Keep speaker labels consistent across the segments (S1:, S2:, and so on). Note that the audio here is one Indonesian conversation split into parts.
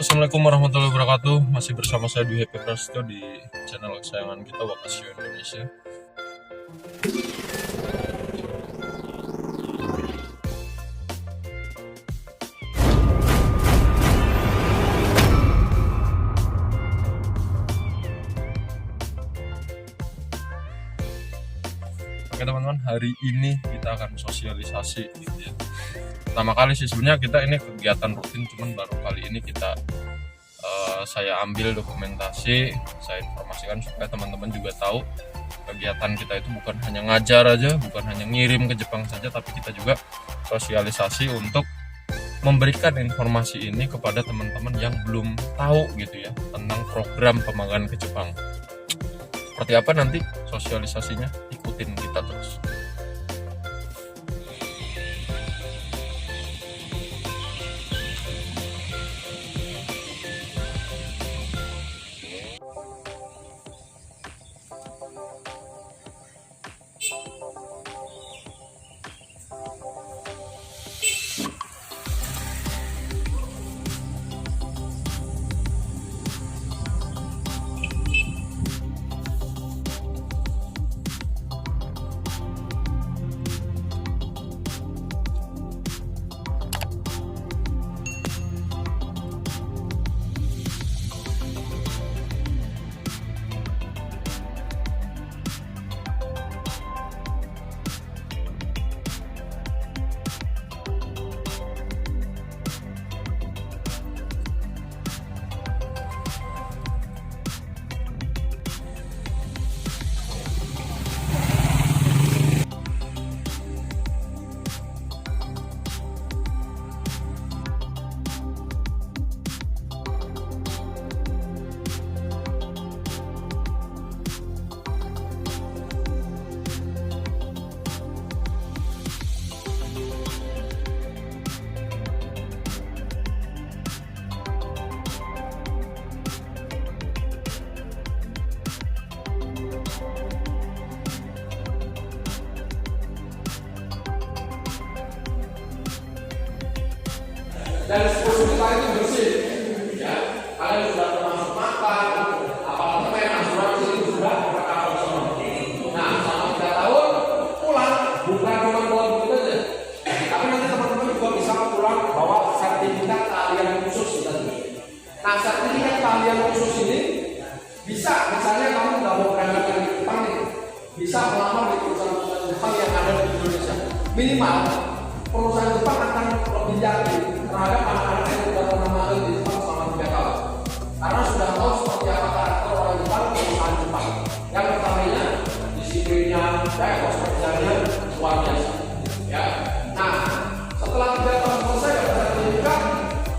S1: Assalamualaikum warahmatullahi wabarakatuh. Masih bersama saya Dwi Happy Prasetyo di channel kesayangan kita Wakasio Indonesia. Oke teman-teman, hari ini kita akan sosialisasi gitu ya. Pertama kali sih sebenarnya kita ini kegiatan rutin, cuman baru kali ini saya ambil dokumentasi, saya informasikan supaya teman-teman juga tahu kegiatan kita itu bukan hanya ngajar aja, bukan hanya ngirim ke Jepang saja, tapi kita juga sosialisasi untuk memberikan informasi ini kepada teman-teman yang belum tahu gitu ya tentang program pemagangan ke Jepang. Seperti apa nanti sosialisasinya, ikutin kita terus.
S2: Dan sepuluh juta itu bersih, ya. Kalian sudah termasuk makan, apa-apa yang asuransi itu sudah tercover semua. Nah, selama 3 tahun pulang bukan cuma buat begitu aja, tapi nanti teman-teman juga bisa pulang bawa sertifikat keahlian khusus gitu. Nah, sertifikat keahlian khusus ini bisa, misalnya kamu nggak mau berangkat ke Jepang nih, bisa melamar di perusahaan Jepang yang ada di Indonesia. Minimal perusahaan Jepang akan lebih yakin terhadap anak-anak yang sudah pernah magang di Jepang selama 3 tahun, karena sudah tahu seperti apa karakter orang Jepang di perusahaan Jepang. Yang pertamanya disiplinnya, etos kerjanya luar biasa. Ya. Nah, setelah 3 tahun selesai dapat sertifikat,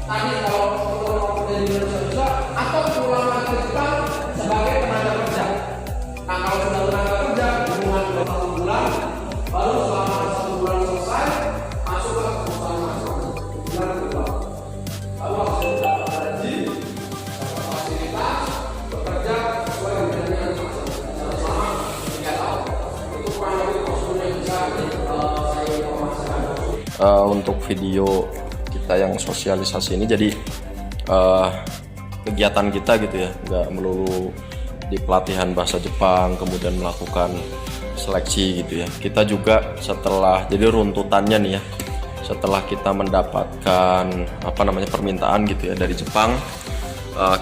S2: tadi kalau teman-teman kerja di Indonesia bisa, atau pulang ke Jepang sebagai tenaga kerja. Nah, kalau sudah tenaga kerja hubungan 1 bulan, baru selama 1 bulan selesai masuk ke perusahaan masing-masing. Bulan kedua, lalu hasil dapat gaji, dapat fasilitas, bekerja sesuai dengan yang selama 3 tahun. Itu kurang lebih prosedur yang bisa saya informasikan.
S3: Untuk video kita yang sosialisasi ini jadi kegiatan kita gitu ya, nggak melulu di pelatihan bahasa Jepang kemudian melakukan seleksi gitu ya. Kita juga setelah, jadi runtutannya nih ya, setelah kita mendapatkan permintaan gitu ya dari Jepang,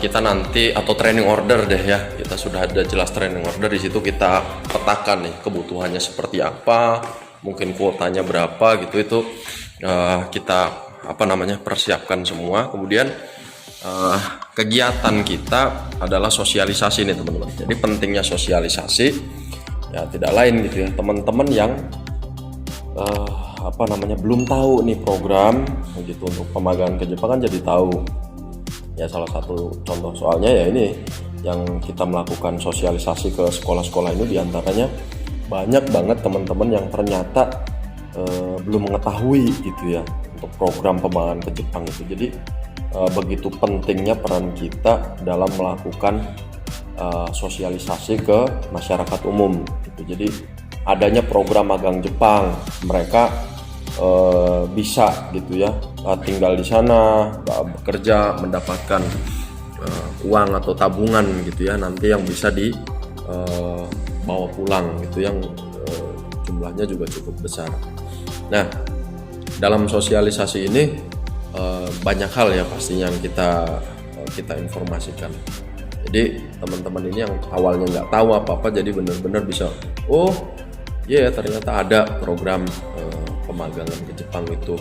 S3: kita nanti atau training order deh ya, kita sudah ada jelas training order. Di situ kita petakan nih kebutuhannya seperti apa, mungkin kuotanya berapa gitu, itu kita persiapkan semua. Kemudian kegiatan kita adalah sosialisasi nih teman-teman. Jadi pentingnya sosialisasi ya tidak lain gitu ya, teman-teman yang belum tahu nih program gitu untuk pemagangan ke Jepang kan jadi tahu ya. Salah satu contoh soalnya ya ini yang kita melakukan sosialisasi ke sekolah-sekolah ini, diantaranya banyak banget teman-teman yang ternyata belum mengetahui gitu ya untuk program pemagangan ke Jepang itu. Jadi begitu pentingnya peran kita dalam melakukan sosialisasi ke masyarakat umum gitu. Jadi adanya program magang Jepang, mereka bisa gitu ya tinggal di sana, bekerja, mendapatkan uang atau tabungan gitu ya nanti yang bisa dibawa pulang gitu yang jumlahnya juga cukup besar. Nah, dalam sosialisasi ini banyak hal ya pastinya yang kita informasikan. Jadi teman-teman ini yang awalnya nggak tahu apa-apa jadi benar-benar bisa, oh iya ternyata ada program pemagangan ke Jepang itu,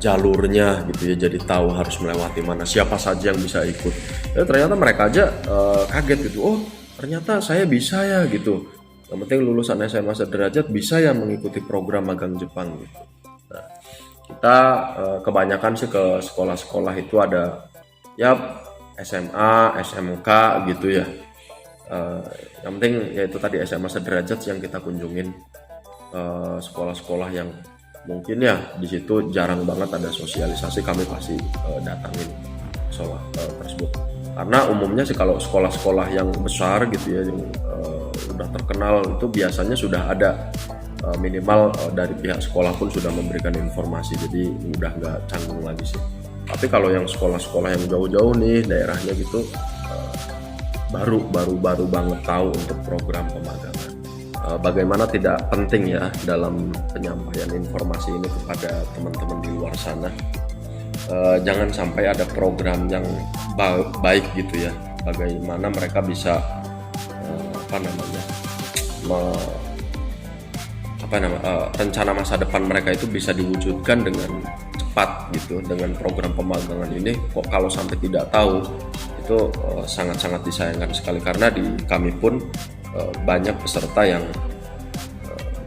S3: jalurnya gitu ya, jadi tahu harus melewati mana, siapa saja yang bisa ikut. Ya, ternyata mereka aja kaget gitu, oh ternyata saya bisa ya gitu. Yang penting lulusan SMA sederajat bisa ya mengikuti program magang Jepang gitu. Nah, kita kebanyakan sih ke sekolah-sekolah itu ada ya SMA, SMK gitu ya. Yang penting yaitu tadi SMA sederajat yang kita kunjungin, sekolah-sekolah yang mungkin ya di situ jarang banget ada sosialisasi, kami pasti datangin sekolah tersebut. Karena umumnya sih kalau sekolah-sekolah yang besar gitu ya yang udah terkenal itu biasanya sudah ada minimal dari pihak sekolah pun sudah memberikan informasi, jadi udah nggak canggung lagi sih. Tapi kalau yang sekolah-sekolah yang jauh-jauh nih daerahnya gitu baru banget tahu untuk program pemagangan. Bagaimana tidak penting ya dalam penyampaian informasi ini kepada teman-teman di luar sana. Jangan sampai ada program yang baik gitu ya. Bagaimana mereka bisa rencana masa depan mereka itu bisa diwujudkan dengan cepat gitu dengan program pemagangan ini. Kok kalau sampai tidak tahu itu sangat-sangat disayangkan sekali, karena di kami pun banyak peserta yang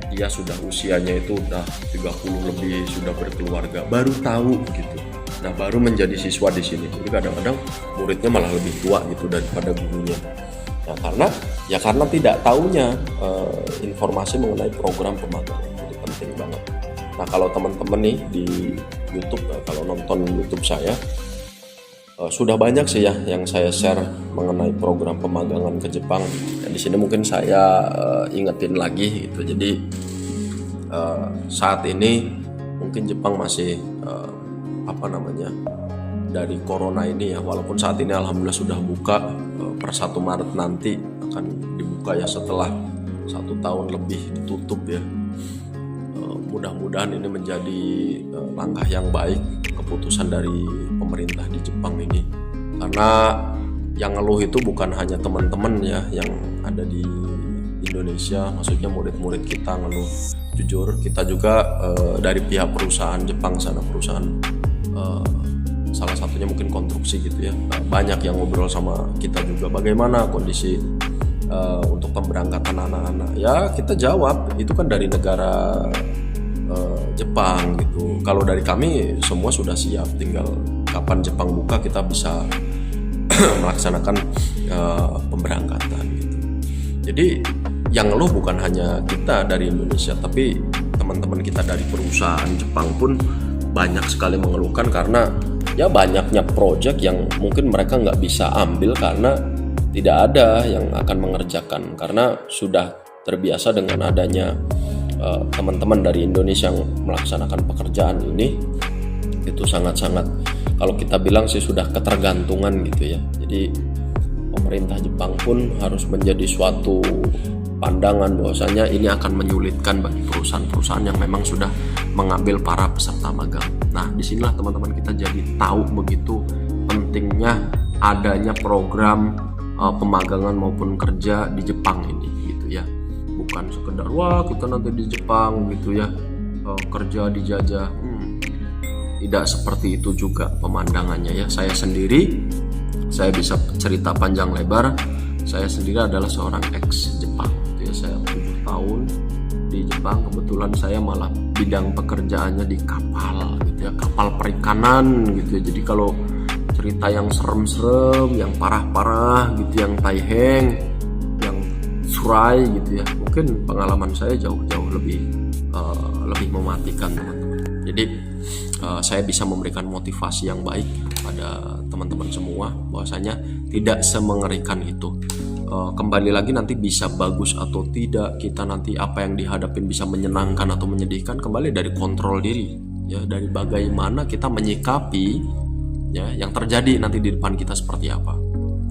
S3: dia sudah usianya itu udah 30 lebih, sudah berkeluarga, baru tahu gitu. Nah, baru menjadi siswa di sini. Jadi kadang-kadang muridnya malah lebih tua gitu daripada gurunya. Nah, karena tidak tahunya informasi mengenai program pemagangan. Jadi penting banget. Nah, kalau teman-teman nih di YouTube, kalau nonton YouTube saya, sudah banyak sih ya yang saya share mengenai program pemagangan ke Jepang. Dan di sini mungkin saya ingetin lagi gitu. Jadi saat ini mungkin Jepang masih dari corona ini ya, walaupun saat ini alhamdulillah sudah buka, per 1 Maret nanti akan dibuka ya setelah 1 tahun lebih ditutup ya. Mudah-mudahan ini menjadi langkah yang baik, keputusan dari pemerintah di Jepang ini, karena yang ngeluh itu bukan hanya teman-teman ya yang ada di Indonesia, maksudnya murid-murid kita ngeluh. Jujur kita juga dari pihak perusahaan Jepang sana, perusahaan salah satunya mungkin konstruksi gitu ya, banyak yang ngobrol sama kita juga bagaimana kondisi untuk pemberangkatan anak-anak. Ya kita jawab itu kan dari negara Jepang gitu. Kalau dari kami semua sudah siap, tinggal kapan Jepang buka kita bisa melaksanakan pemberangkatan gitu. Jadi yang ngeluh bukan hanya kita dari Indonesia, tapi teman-teman kita dari perusahaan Jepang pun banyak sekali mengeluhkan karena ya banyaknya proyek yang mungkin mereka nggak bisa ambil karena tidak ada yang akan mengerjakan, karena sudah terbiasa dengan adanya teman-teman dari Indonesia yang melaksanakan pekerjaan ini. Itu sangat-sangat, kalau kita bilang sih sudah ketergantungan gitu ya. Jadi pemerintah Jepang pun harus menjadi suatu pandangan bahwasanya ini akan menyulitkan bagi perusahaan-perusahaan yang memang sudah mengambil para peserta magang. Nah, disinilah teman-teman kita jadi tahu begitu pentingnya adanya program pemagangan maupun kerja di Jepang ini gitu ya. Bukan sekedar wah kita nanti di Jepang gitu ya, kerja dijajah. Tidak seperti itu juga pemandangannya ya. Saya sendiri, saya bisa cerita panjang lebar. Saya sendiri adalah seorang ex Jepang gitu ya. Saya 7 tahun di Jepang, kebetulan saya malah bidang pekerjaannya di kapal gitu ya, kapal perikanan gitu ya. Jadi kalau cerita yang serem-serem, yang parah-parah gitu, yang taiheng, yang surai gitu ya, mungkin pengalaman saya jauh-jauh lebih mematikan teman-teman. Jadi saya bisa memberikan motivasi yang baik pada teman-teman semua bahwasanya tidak semengerikan itu. Kembali lagi nanti bisa bagus atau tidak kita nanti apa yang dihadapin bisa menyenangkan atau menyedihkan kembali dari kontrol diri ya, dari bagaimana kita menyikapi ya yang terjadi nanti di depan kita seperti apa.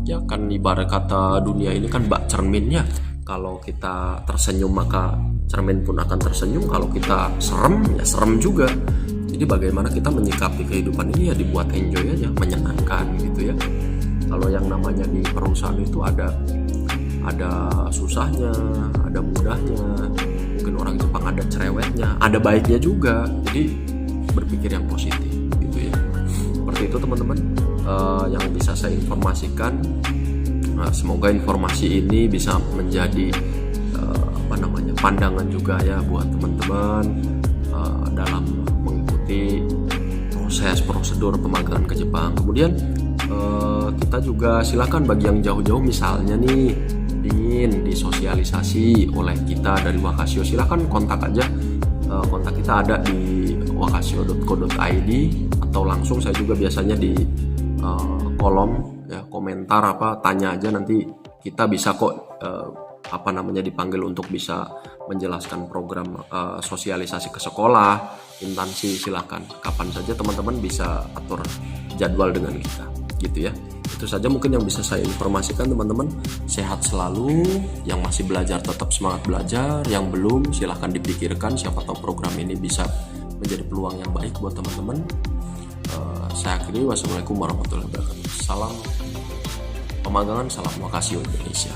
S3: Ya kan ibarat kata dunia ini kan bak cerminnya. Kalau kita tersenyum maka cermin pun akan tersenyum. Kalau kita serem ya serem juga. Jadi bagaimana kita menyikapi kehidupan ini ya dibuat enjoy aja, menyenangkan gitu ya. Kalau yang namanya di perusahaan itu ada susahnya, ada mudahnya. Mungkin orang Jepang ada cerewetnya, ada baiknya juga. Jadi berpikir yang positif gitu ya. Seperti itu teman-teman yang bisa saya informasikan. Semoga informasi ini bisa menjadi pandangan juga ya buat teman-teman dalam mengikuti proses prosedur pemagangan ke Jepang. Kemudian kita juga silakan bagi yang jauh-jauh misalnya nih ingin disosialisasi oleh kita dari Wakasio, silakan kontak aja. Kontak kita ada di wakasio.co.id atau langsung saya juga biasanya di kolom ya komentar tanya aja, nanti kita bisa kok dipanggil untuk bisa menjelaskan program sosialisasi ke sekolah, instansi. Silakan kapan saja teman-teman bisa atur jadwal dengan kita gitu ya. Itu saja mungkin yang bisa saya informasikan teman-teman. Sehat selalu, yang masih belajar tetap semangat belajar, yang belum silahkan dipikirkan, siapa tahu program ini bisa menjadi peluang yang baik buat teman-teman. Saya akhiri, wassalamualaikum warahmatullahi wabarakatuh. Salam pemagangan, salam Wakasio Indonesia.